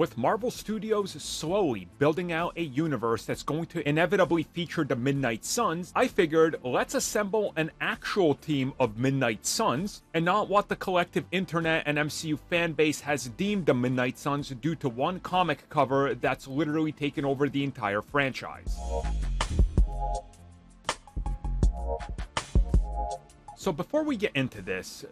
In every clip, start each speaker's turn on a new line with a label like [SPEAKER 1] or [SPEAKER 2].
[SPEAKER 1] With Marvel Studios slowly building out a universe that's going to inevitably feature the Midnight Suns, I figured let's assemble an actual team of Midnight Suns, and not what the collective internet and MCU fanbase has deemed the Midnight Suns due to one comic cover that's literally taken over the entire franchise. So before we get into this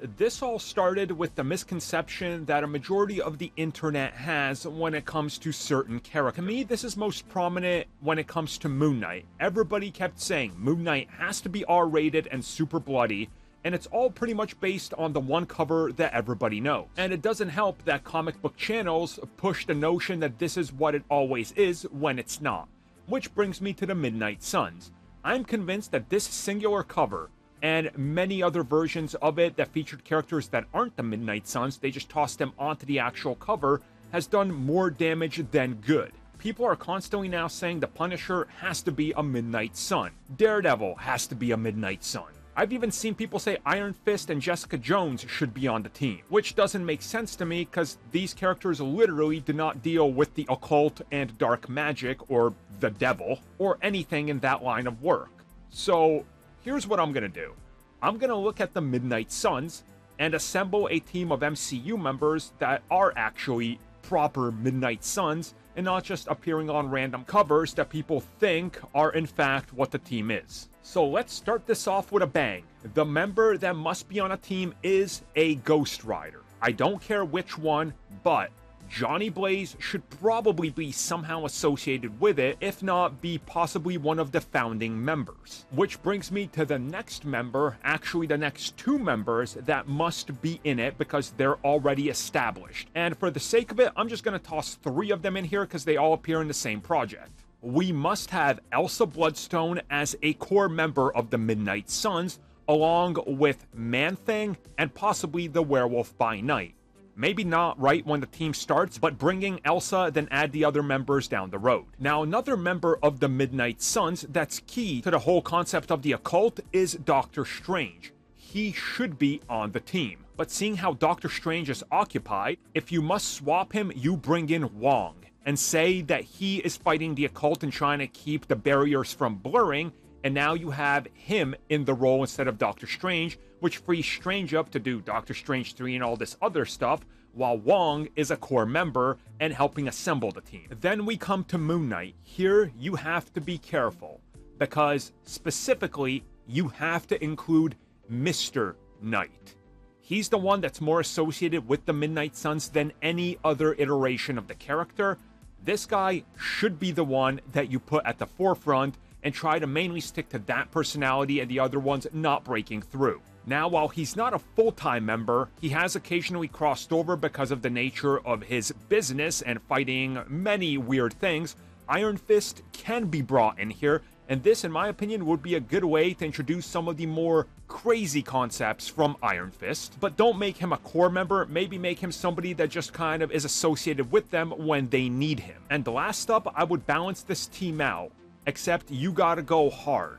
[SPEAKER 1] all started with the misconception that a majority of the internet has when it comes to certain characters. To me, this is most prominent when it comes to Moon Knight. Everybody kept saying Moon Knight has to be R-rated and super bloody, and it's all pretty much based on the one cover that everybody knows. And it doesn't help that comic book channels push the notion that this is what it always is when it's not. Which brings me to the Midnight Suns. I'm convinced that this singular cover, and many other versions of it that featured characters that aren't the Midnight Suns, they just tossed them onto the actual cover, has done more damage than good. People are constantly now saying the Punisher has to be a Midnight Sun. Daredevil has to be a Midnight Sun. I've even seen people say Iron Fist and Jessica Jones should be on the team, which doesn't make sense to me because these characters literally do not deal with the occult and dark magic or the devil or anything in that line of work. So here's what I'm going to do. I'm going to look at the Midnight Suns and assemble a team of MCU members that are actually proper Midnight Suns and not just appearing on random covers that people think are in fact what the team is. So let's start this off with a bang. The member that must be on a team is a Ghost Rider. I don't care which one, but Johnny Blaze should probably be somehow associated with it, if not be possibly one of the founding members. Which brings me to the next member, actually the next two members that must be in it because they're already established. And for the sake of it, I'm just going to toss three of them in here because they all appear in the same project. We must have Elsa Bloodstone as a core member of the Midnight Suns, along with Man-Thing and possibly the Werewolf by Night. Maybe not right when the team starts, but bringing Elsa, then add the other members down the road. Now, another member of the Midnight Suns that's key to the whole concept of the occult is Doctor Strange. He should be on the team. But seeing how Doctor Strange is occupied, if you must swap him, you bring in Wong and say that he is fighting the occult and trying to keep the barriers from blurring, and now you have him in the role instead of Doctor Strange, which frees Strange up to do Doctor Strange 3 and all this other stuff, while Wong is a core member and helping assemble the team. Then we come to Moon Knight. Here, you have to be careful, because specifically, you have to include Mr. Knight. He's the one that's more associated with the Midnight Suns than any other iteration of the character. This guy should be the one that you put at the forefront and try to mainly stick to that personality and the other ones not breaking through. Now, while he's not a full-time member, he has occasionally crossed over because of the nature of his business and fighting many weird things. Iron Fist can be brought in here, and this, in my opinion, would be a good way to introduce some of the more crazy concepts from Iron Fist. But don't make him a core member, maybe make him somebody that just kind of is associated with them when they need him. And last up, I would balance this team out, except you gotta go hard.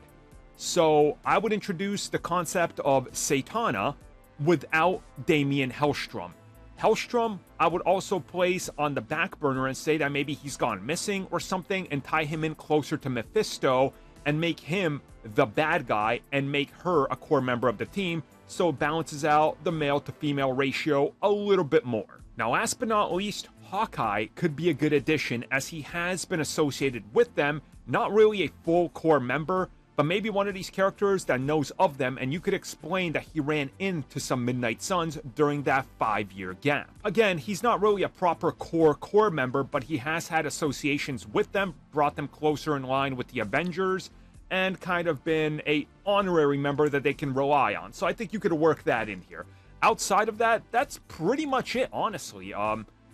[SPEAKER 1] So I would introduce the concept of Satana without Damian Hellstrom. Hellstrom, I would also place on the back burner and say that maybe he's gone missing or something and tie him in closer to Mephisto and make him the bad guy and make her a core member of the team so it balances out the male to female ratio a little bit more. Now, last but not least, Hawkeye could be a good addition as he has been associated with them, not really a full core member, but maybe one of these characters that knows of them, and you could explain that he ran into some Midnight Suns during that 5-year gap. Again, he's not really a proper core member, but he has had associations with them, brought them closer in line with the Avengers, and kind of been a honorary member that they can rely on. So I think you could work that in here. Outside of that, that's pretty much it, honestly.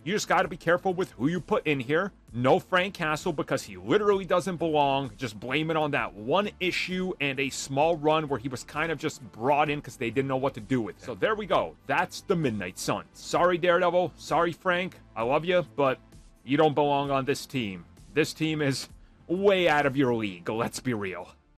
[SPEAKER 1] You just got to be careful with who you put in here. No Frank Castle because he literally doesn't belong. Just blame it on that one issue and a small run where he was kind of just brought in because they didn't know what to do with him. So there we go. That's the Midnight Suns. Sorry, Daredevil. Sorry, Frank. I love you, but you don't belong on this team. This team is way out of your league. Let's be real.